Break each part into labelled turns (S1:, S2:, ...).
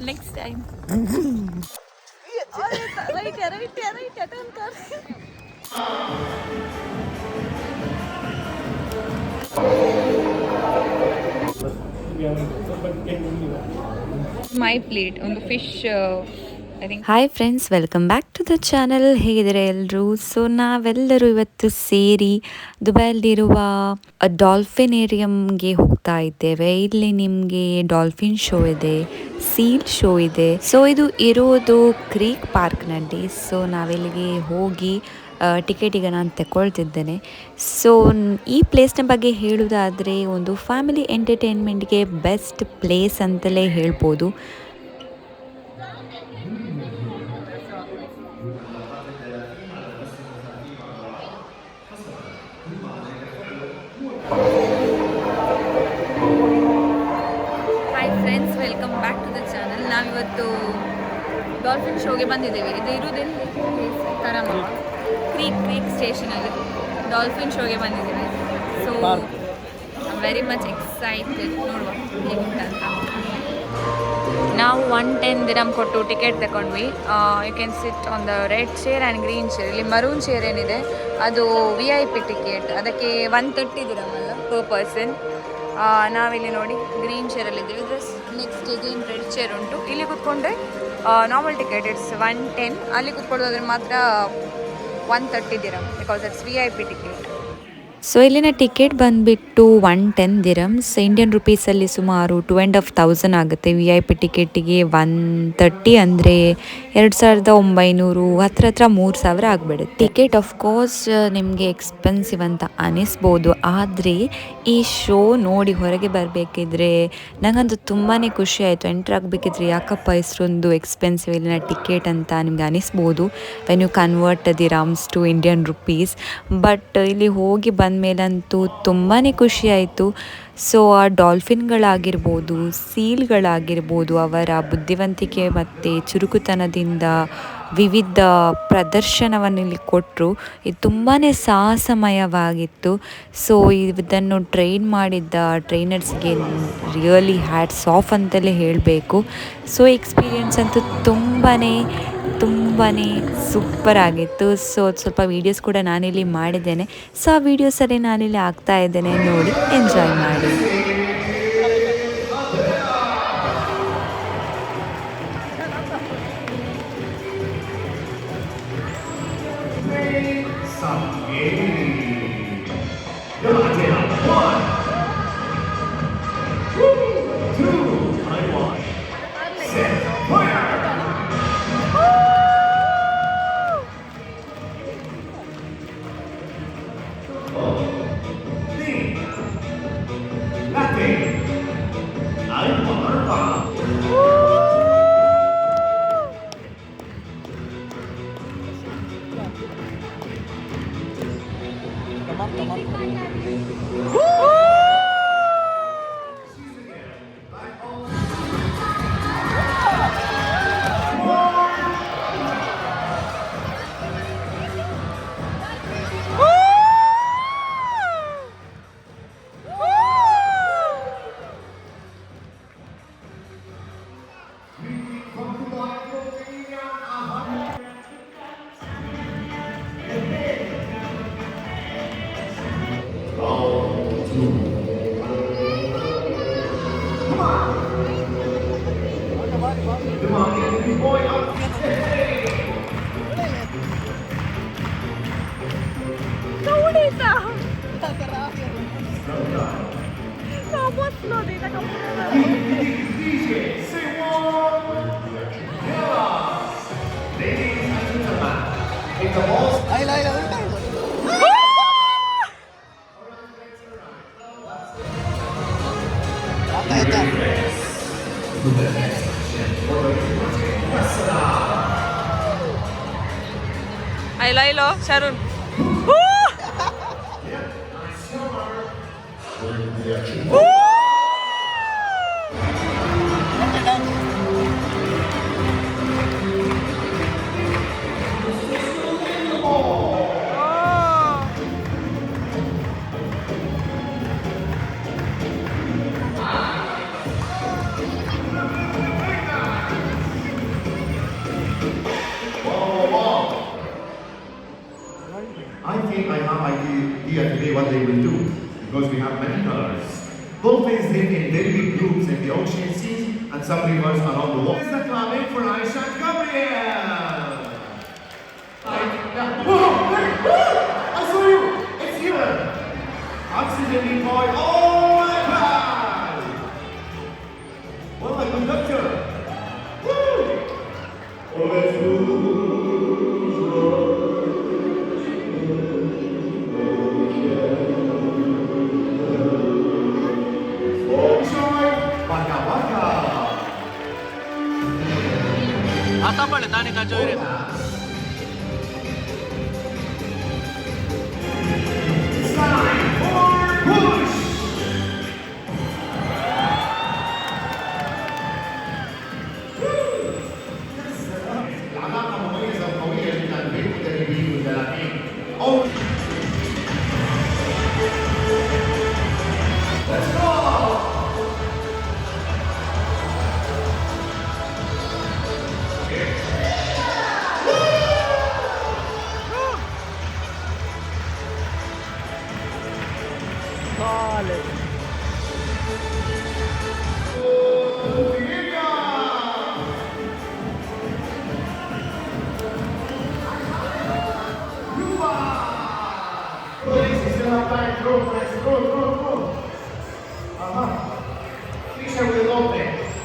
S1: next time. Right, turn kar. My plate on the fish. I think.
S2: Hi friends, welcome back to the channel. ಹೇಗಿದ್ದಾರೆ ಎಲ್ಲರೂ? So ನಾವೆಲ್ಲರೂ ಇವತ್ತು ಸೇರಿ ದುಬೈಯಲ್ಲಿರುವ dolphin ಏರಿಯಂಗೆ ಹೋಗ್ತಾ ಇದ್ದೇವೆ. ಇಲ್ಲಿ ನಿಮಗೆ ಡಾಲ್ಫಿನ್ ಶೋ ಇದೆ, ಸೀಲ್ ಶೋ ಇದೆ. ಸೊ ಇದು ಇರೋದು ಕ್ರೀಕ್ ಪಾರ್ಕ್ನಲ್ಲಿ. ಸೊ ನಾವಿಲ್ಲಿಗೆ ಹೋಗಿ ಟಿಕೆಟ್ ಈಗ ನಾನು ತಗೊಳ್ತಿದ್ದೇನೆ. ಸೊ ಈ ಪ್ಲೇಸ್ನ ಬಗ್ಗೆ ಹೇಳೋದಾದರೆ ಒಂದು ಫ್ಯಾಮಿಲಿ ಎಂಟರ್ಟೈನ್ಮೆಂಟ್ಗೆ ಬೆಸ್ಟ್ ಪ್ಲೇಸ್ ಅಂತಲೇ ಹೇಳ್ಬೋದು.
S1: Hi friends, welcome back to the channel. ನಾವಿವತ್ತು ಡಾಲ್ಫಿನ್ ಶೋಗೆ ಬಂದಿದ್ದೇವೆ. ಇದು ಇರುವುದೆಲ್ಲಿ? ಕರಾಮ ಕ್ರೀಕ್ ಸ್ಟೇಷನಲ್ಲಿ ಡಾಲ್ಫಿನ್ ಶೋಗೆ ಬಂದಿದ್ದೇವೆ. So very much excited. ನೋಡುವ ಹೇಗುಂಟಂತ. ನಾವು 110 ದಿರಮ್ ಕೊಟ್ಟು ಟಿಕೆಟ್ ತಗೊಂಡ್ವಿ. You can sit on the red chair and green chair. ಇಲ್ಲಿ ಮರೂನ್ ಚೇರ್ ಏನಿದೆ ಅದು VIP ಟಿಕೆಟ್. ಅದಕ್ಕೆ 130 ದಿರಮ್ ಅಲ್ಲ ಪರ್ ಪರ್ಸನ್. ನಾವಿಲ್ಲಿ ನೋಡಿ ಗ್ರೀನ್ ಚೇರಲ್ಲಿದ್ದೇವೆ. ಇದು ನೆಕ್ಸ್ಟ್ ಗ್ರೀನ್ ರೆಡ್ ಚೇರ್ ಉಂಟು. ಇಲ್ಲಿ ಕೂತ್ಕೊಂಡ್ರೆ ನಾರ್ಮಲ್ ಟಿಕೆಟ್ ಇಟ್ಸ್ 110. ಅಲ್ಲಿ ಕೂತ್ಕೊಳ್ಳೋದ್ರೆ ಮಾತ್ರ 130 ದಿರಮ್ because it's VIP ticket.
S2: So ಇಲ್ಲಿನ ಟಿಕೆಟ್ ಬಂದುಬಿಟ್ಟು 110 ದಿರಮ್ಸ್. ಇಂಡಿಯನ್ ರುಪೀಸಲ್ಲಿ ಸುಮಾರು 2,500 ಆಗುತ್ತೆ. VIP ಟಿಕೆಟಿಗೆ 130 ಅಂದರೆ 2,900, ಹತ್ರ 3,000 ಆಗಿಬಿಡುತ್ತೆ. ಟಿಕೆಟ್ ಆಫ್ಕೋರ್ಸ್ ನಿಮಗೆ ಎಕ್ಸ್ಪೆನ್ಸಿವ್ ಅಂತ ಅನ್ನಿಸ್ಬೋದು, ಆದರೆ ಈ ಶೋ ನೋಡಿ ಹೊರಗೆ ಬರಬೇಕಿದ್ರೆ ನನಗಂತೂ ತುಂಬಾ ಖುಷಿ ಆಯಿತು. ಎಂಟ್ರ್ ಆಗಬೇಕಿದ್ರೆ ಯಾಕಪ್ಪ ಇಷ್ಟೊಂದು ಎಕ್ಸ್ಪೆನ್ಸಿವ್ ಇಲ್ಲಿನ ಟಿಕೆಟ್ ಅಂತ ನಿಮ್ಗೆ ಅನ್ನಿಸ್ಬೋದು when you convert dirhams to Indian rupees. But ಇಲ್ಲಿ ಹೋಗಿ ಮೇಲಂತೂ ತುಂಬಾ ಖುಷಿ ಆಯಿತು. ಸೊ ಆ ಡಾಲ್ಫಿನ್ಗಳಾಗಿರ್ಬೋದು, ಸೀಲ್ಗಳಾಗಿರ್ಬೋದು, ಅವರ ಬುದ್ಧಿವಂತಿಕೆ ಮತ್ತು ಚುರುಕುತನದಿಂದ ವಿವಿಧ ಪ್ರದರ್ಶನವನ್ನು ಇಲ್ಲಿ ಕೊಟ್ಟರು. ಇದು ತುಂಬಾ ಸಾಹಸಮಯವಾಗಿತ್ತು. ಸೊ ಇದನ್ನು ಟ್ರೈನ್ ಮಾಡಿದ್ದ ಟ್ರೈನರ್ಸ್ಗೆ ರಿಯಲಿ ಹ್ಯಾಟ್ಸ್ ಆಫ್ ಅಂತಲೇ ಹೇಳಬೇಕು. ಸೊ ಎಕ್ಸ್ಪೀರಿಯನ್ಸ್ ಅಂತೂ ತುಂಬಾ ಸೂಪರ್ ಆಗಿತ್ತು. ಸೊ ಸ್ವಲ್ಪ ವೀಡಿಯೋಸ್ ಕೂಡ ನಾನಿಲ್ಲಿ ಮಾಡಿದ್ದೇನೆ. ಸೊ ಆ ವೀಡಿಯೋಸಲ್ಲಿ ನಾನಿಲ್ಲಿ ಹಾಕ್ತಾ ಇದ್ದೇನೆ, ನೋಡಿ ಎಂಜಾಯ್ ಮಾಡಿ.
S1: Hello, Sharon.
S3: idea today what they will do because we have many colors. Dolphins live in very big groups in the ocean seas and some rivers around the world. This is the clapping for Aisha and Gabriel. Whoa! I saw you! It's you! Oxygen deployed. Oh my God! What a conductor! Woo! Oh, let's
S4: आता पड़े नाने का जोरे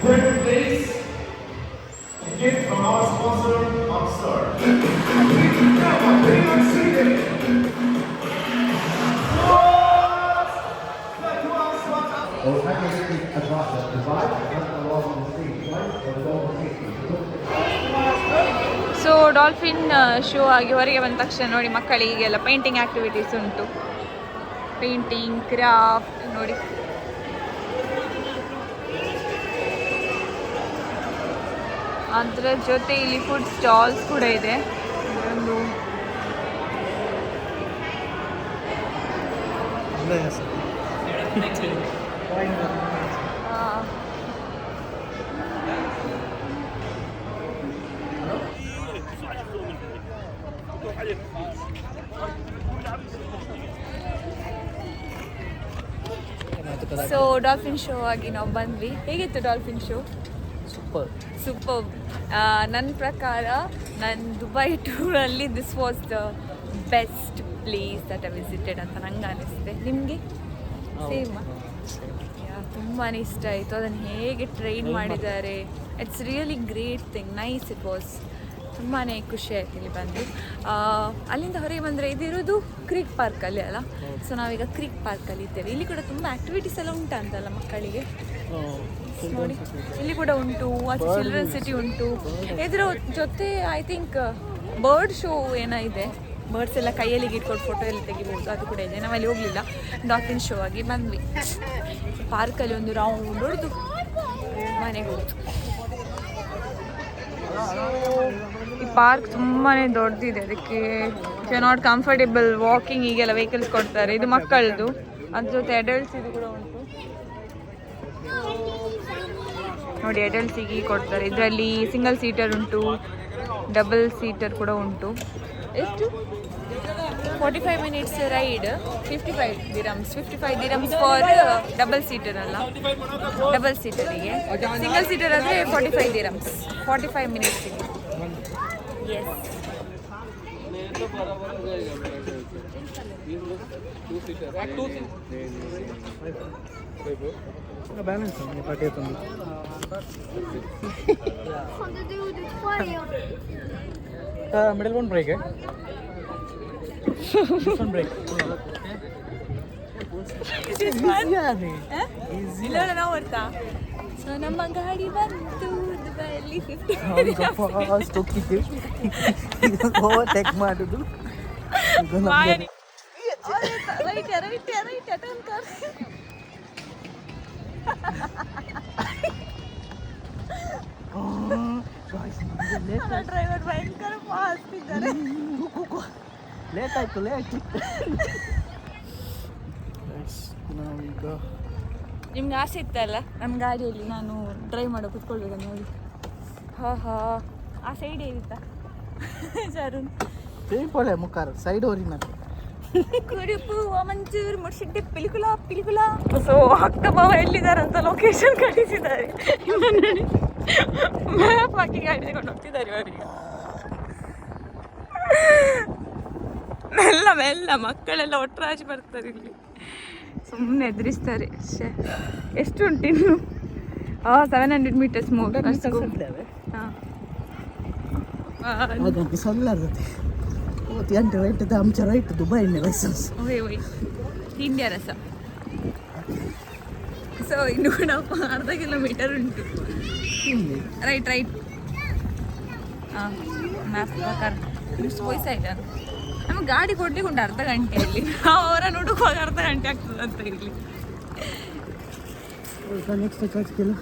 S3: Third place, a gift from our sponsor, Upstart.
S1: So dolphin show ಆಗಿ ಹೊರಗೆ ಬಂದ ತಕ್ಷಣ ನೋಡಿ ಮಕ್ಕಳಿಗೆಲ್ಲ ಪೇಂಟಿಂಗ್ ಆಕ್ಟಿವಿಟೀಸ್ ಉಂಟು. ಪೇಂಟಿಂಗ್, ಕ್ರಾಫ್ಟ್ ನೋಡಿ. ಅದರ ಜೊತೆ ಇಲ್ಲಿ ಫುಡ್ ಸ್ಟಾಲ್ಸ್ ಕೂಡ ಇದೆ. ಒಂದು ಸೊ ಡಾಲ್ಫಿನ್ ಶೋ ಆಗಿ ನಾವು ಬಂದ್ವಿ. ಹೇಗಿತ್ತು ಡಾಲ್ಫಿನ್ ಶೋ? ಸೂಪರ್. ನನ್ನ ಪ್ರಕಾರ ನನ್ನ ದುಬೈ ಟೂರಲ್ಲಿ this was the best place that I visited ಅಂತ ನಂಗೆ ಅನಿಸುತ್ತೆ. ನಿಮಗೆ ಸೇಮ್? ತುಂಬಾ ಇಷ್ಟ ಆಯಿತು. ಅದನ್ನು ಹೇಗೆ ಟ್ರೈನ್ ಮಾಡಿದ್ದಾರೆ, it's really great thing, nice it was. ತುಂಬಾ ಖುಷಿ ಆಯ್ತು ಇಲ್ಲಿ ಬಂದು. ಅಲ್ಲಿಂದ ಹೊರಗೆ ಬಂದರೆ ಇದಿರೋದು ಕ್ರೀಕ್ ಪಾರ್ಕಲ್ಲಿ ಅಲ್ಲ. ಸೊ ನಾವೀಗ ಕ್ರೀಕ್ ಪಾರ್ಕಲ್ಲಿ ಇದ್ದೇವೆ. ಇಲ್ಲಿ ಕೂಡ ತುಂಬ ಆ್ಯಕ್ಟಿವಿಟೀಸ್ ಎಲ್ಲ ಉಂಟಂತಲ್ಲ ಮಕ್ಕಳಿಗೆ. ನೋಡಿ ಇಲ್ಲಿ ಕೂಡ ಉಂಟು, ಆಚೆ ಚಿಲ್ಡ್ರನ್ ಸಿಟಿ ಉಂಟು. ಇದರ ಜೊತೆ ಐ ಥಿಂಕ್ ಬರ್ಡ್ ಶೋ ಏನೋ ಇದೆ. ಬರ್ಡ್ಸ್ ಎಲ್ಲ ಕೈಯಲ್ಲಿ ಇಟ್ಕೊಂಡು ಫೋಟೋ ಎಲ್ಲ ತೆಗಿಬೋದು, ಅದು ಕೂಡ ಇದೆ. ನಾವಲ್ಲಿ ಹೋಗಲಿಲ್ಲ, ಡಾಲ್ಫಿನ್ ಶೋ ಆಗಿ ಬಂದ್ವಿ. ಪಾರ್ಕಲ್ಲಿ ಒಂದು ರೌಂಡ್ ಹೊಡೆದು ಮನೆಗೆ ಹೋಗ್ತು. ಈ ಪಾರ್ಕ್ ತುಂಬಾ ದೊಡ್ಡದಿದೆ, ಅದಕ್ಕೆ ನಾಟ್ ಕಂಫರ್ಟೇಬಲ್ ವಾಕಿಂಗ್ ಈಗೆಲ್ಲ ವೆಹಿಕಲ್ಸ್ ಕೊಡ್ತಾರೆ. ಇದು ಮಕ್ಕಳದು, ಅದ್ರ ಜೊತೆ ಅಡಲ್ಟ್ಸ್ ಇದು ಕೂಡ ಉಂಟು ನೋಡಿ. ಅಡಲ್ಟ್ಸಿಗೆ ಕೊಡ್ತಾರೆ. ಇದರಲ್ಲಿ ಸಿಂಗಲ್ ಸೀಟರ್ ಉಂಟು, ಡಬಲ್ ಸೀಟರ್ ಕೂಡ ಉಂಟು. ಎಷ್ಟು? 45 minutes ride, 55 dirhams. 55 dirhams for double seater ಅಲ್ಲ, ಡಬಲ್ ಸೀಟರಿಗೆ. ಸಿಂಗಲ್ ಸೀಟರ್ ಆದರೆ 45 dirhams, 45 minutesಗೆ. ಎಸ್.
S4: ಬ್ಯಾಲೆನ್ಸ್ ಪಾರ್ಟಿ ತಂದು ಮಿಡಲ್ ಒನ್ ಬ್ರೇಕ್ ಬ್ರೇಕ್
S1: ಇಲ್ಲ ನಾವು ಬರ್ತಾ. ಸೊ ನಮ್ಮ ಗಾಡಿ ಬಂತು ದುಬೈಯಲ್ಲಿ.
S4: ಫಾಸ್ಟ್ ಹೋಗ್ತಿದ್ದೆ, ಓವರ್ಟೇಕ್ ಮಾಡೋದು.
S1: ಡ್ರೈವರ್ ಭಯಂಕರ ಫಾಸ್ಟ್ ಇದ್ದಾರೆ.
S4: ಲೇಟ್ ಆಯ್ತು. ನಾವೀಗ
S1: ನಿಮ್ಗೆ ಆಸೆ ಇತ್ತಲ್ಲ ನಮ್ಮ ಗಾಡಿಯಲ್ಲಿ ನಾನು ಡ್ರೈವ್ ಮಾಡೋ ಕೂತ್ಕೊಳ್ಬೇಕಂತ ನೋಡಿ. ಆ ಸೈಡ್ ಏನಿತ್ತಾ ಶರುಣ್?
S4: ಪೊಳೆ ಮುಖಾರ ಸೈಡ್ ಓರಿನ
S1: ಕುರುಪು ಮಂಚೂರ್ ಮುರ್ಶಿಡ್ಡೆ ಪಿಲಿಕುಲ. ಸೊ ಅಕ್ಕ ಬಾವ ಎಲ್ಲಿದ್ದಾರಂತ ಲೊಕೇಶನ್ ಕಳಿಸಿದ್ದಾರೆ. ಮ್ಯಾಪ್ ಹಾಕಿ ಗಾಡಿ ತಗೊಂಡು ಹೋಗ್ತಿದ್ದಾರೆ ಅವರಿಗೆ. ಮೆಲ್ಲ ಮಕ್ಕಳೆಲ್ಲ ಒಟ್ಟರಾಜಿ ಬರ್ತಾರೆ ಇಲ್ಲಿ, ಸುಮ್ಮನೆ ಎದುರಿಸ್ತಾರೆ. ಎಷ್ಟು ಉಂಟು ಇನ್ನು? 700 meters more.
S4: अगं सल्लारते यांचे राईट तर आमच्या राईट दुबईने लायसन्स
S1: ಹೋಯ್ ತಿಂಡ್ಯ ರಸ. ಸೊ ಇನ್ನು ಕೂಡ ಅರ್ಧ ಕಿಲೋಮೀಟರ್ ಉಂಟು. ರೈಟ್ ಹಾಂ ಮ್ಯಾಪ್ ಪ್ರಕಾರ ಇಷ್ಟು ವಯಸ್ಸಾಯ್ತಾ ನಮಗೆ ಗಾಡಿ ಕೊಡ್ಲಿಕ್ಕೆ ಉಂಟು ಅರ್ಧ ಗಂಟೆಯಲ್ಲಿ. ನಾವು ಅವರನ್ನು ಹುಡುಕುವಾಗ ಅರ್ಧ ಗಂಟೆ ಆಗ್ತದೆ ಅಂತ ಇಲ್ಲಿ.
S4: नेक्स्ट ಚಾರ್ಜ್ केलं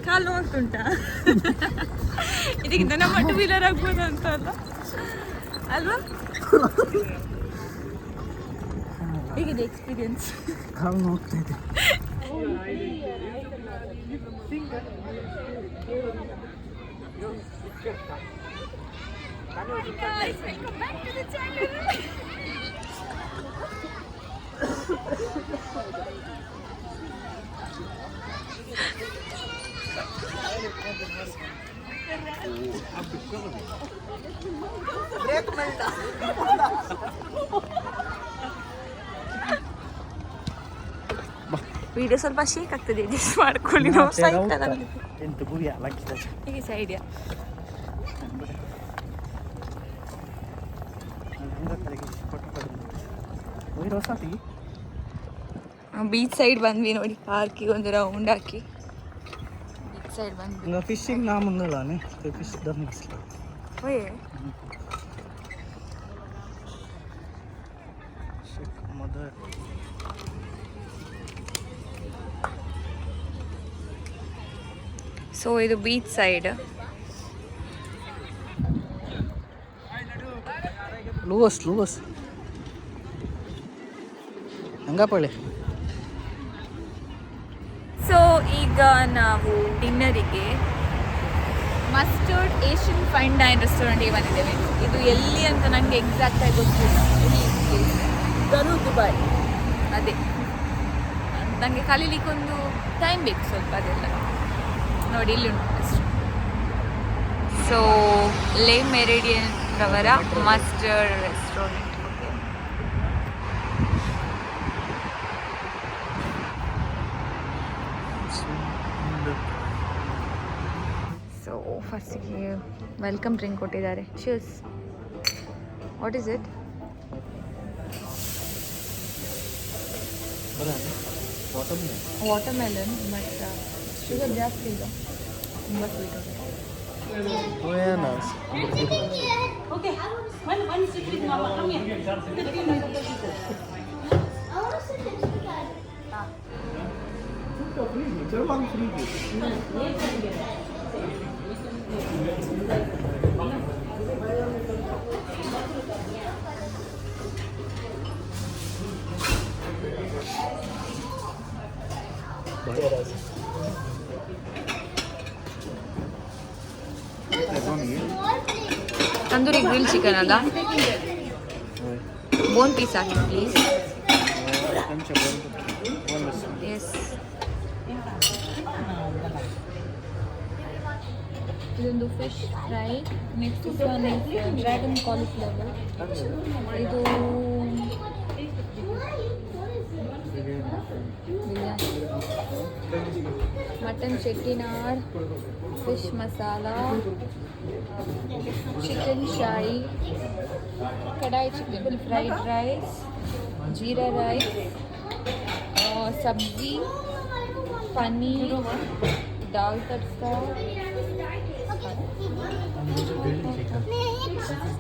S1: ಕಾಲು ನೋಡ್ತುಂಟಾ? ಇದಕ್ಕಿಂತ ನಮ್ಮ 2 ವೀಲರ್ ಆಗ್ಬೋದು ಅಂತ ಅಲ್ವಾ? ಹೇಗಿದೆ ಎಕ್ಸ್ಪೀರಿಯನ್ಸ್?
S4: ಕಾಲು ನೋಡ್ತಾ ಇದೆ.
S1: ವಿಡಿಯೋ ಸ್ವಲ್ಪ ಶೇಕ್ ಆಗ್ತದೆ, ಅಡ್ಜಸ್ಟ್ ಮಾಡ್ಕೊಳ್ಳಿ. ನಾವು ಸೈಕಲ್
S4: ಎಂತ ಗುರಿ ಅಲಾಗ್ತದೆ
S1: ಹೀಗೆ ಸೈಡ್ಯಾ ಬೀಚ್ ಸೈಡ್ ಬಂದ್ವಿ ನೋಡಿ. ಪಾರ್ಕಿಗೆ ಒಂದು ರೌಂಡ್ ಹಾಕಿ ಬೀಚ್ ಸೈಡ್ ಬಂದ್ವಿ.
S4: ಫಿಶಿಂಗ್ ನಾ ಮುಂದಲಾನೆ ಫಿಶ್ ದಮ್
S1: ಓಯ್
S4: ಮದರ್
S1: ಸೊ ಇದು ಬೀಚ್ ಸೈಡ್.
S4: ಲೂವಸ್ ಹಂಗಪ್ಪಳೆ.
S1: ಸೊ ಈಗ ನಾವು ಡಿನ್ನರಿಗೆ ಮಸ್ಟರ್ಡ್ ಏಷ್ಯನ್ ಫೈನ್ ಡೈನ್ ರೆಸ್ಟೋರೆಂಟ್ಗೆ ಬಂದಿದ್ದೇವೆ. ಇದು ಎಲ್ಲಿ ಅಂತ ನನಗೆ ಎಕ್ಸಾಕ್ಟಾಗಿ ಗೊತ್ತಿಲ್ಲ. ದುಬೈ ಅದೇ ನನಗೆ ಕಲೀಲಿಕ್ಕೆ ಒಂದು ಟೈಮ್ ಬೇಕು ಸ್ವಲ್ಪ. ಅದೆಲ್ಲ ನೋಡಿ ಇಲ್ಲಿ ಉಂಟು. ಸೊ ಲೇ ಮೆರಿಡಿಯನ್ ರವರ ಮಸ್ಟರ್ಡ್ ರೆಸ್ಟೋರೆಂಟ್. ಸೊ ಫಸ್ಟಿಗೆ ವೆಲ್ಕಮ್ ಡ್ರಿಂಕ್ ಕೊಟ್ಟಿದ್ದಾರೆ. Cheers. What is it? Watermelon, but sugar ಜಾಸ್ತಿ ಇಲ್ಲ, ತುಂಬ ಸ್ವೀಟ್ ಉಂಟು. ತಂದೂರಿ ಗ್ರಿಲ್ ಚಿಕನ್ ಅಲ್ಲ? ಬೋನ್ ಪೀಸ್ ಹಾಕಿ ಪ್ಲೀಸ್. ಎಸ್, ಇದೊಂದು fish fry. Next one dragon cauliflower. ಇದು biryani, mutton Chettinad, fish masala, chicken shahi, kadai chicken fried rice, jeera rice, sabzi, paneer, dal tadka,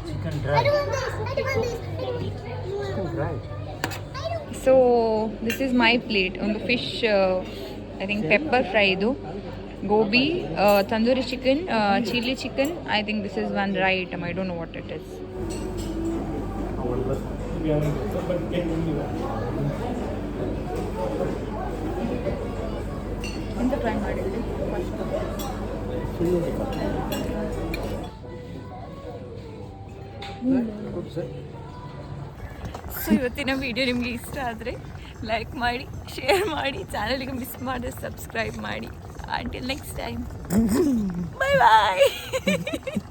S4: chicken dry.
S1: So this is my plate. ಒಂದು fish I think pepper fry, ಇದು gobi, tandoori chicken, chilli chicken. I think this is one dry item. I don't know what it is. ಎಂತ fry ಮಾಡಿದ್ರಿ? So ಇವತ್ತಿನ video ನಿಮಗೆ ಇಷ್ಟ ಆದರೆ like ಮಾಡಿ, share ಮಾಡಿ, ಚಾನಲ್ಗೆ ಮಿಸ್ ಮಾಡಿದ್ರೆ ಸಬ್ಸ್ಕ್ರೈಬ್ ಮಾಡಿ. Until next time. Bye bye.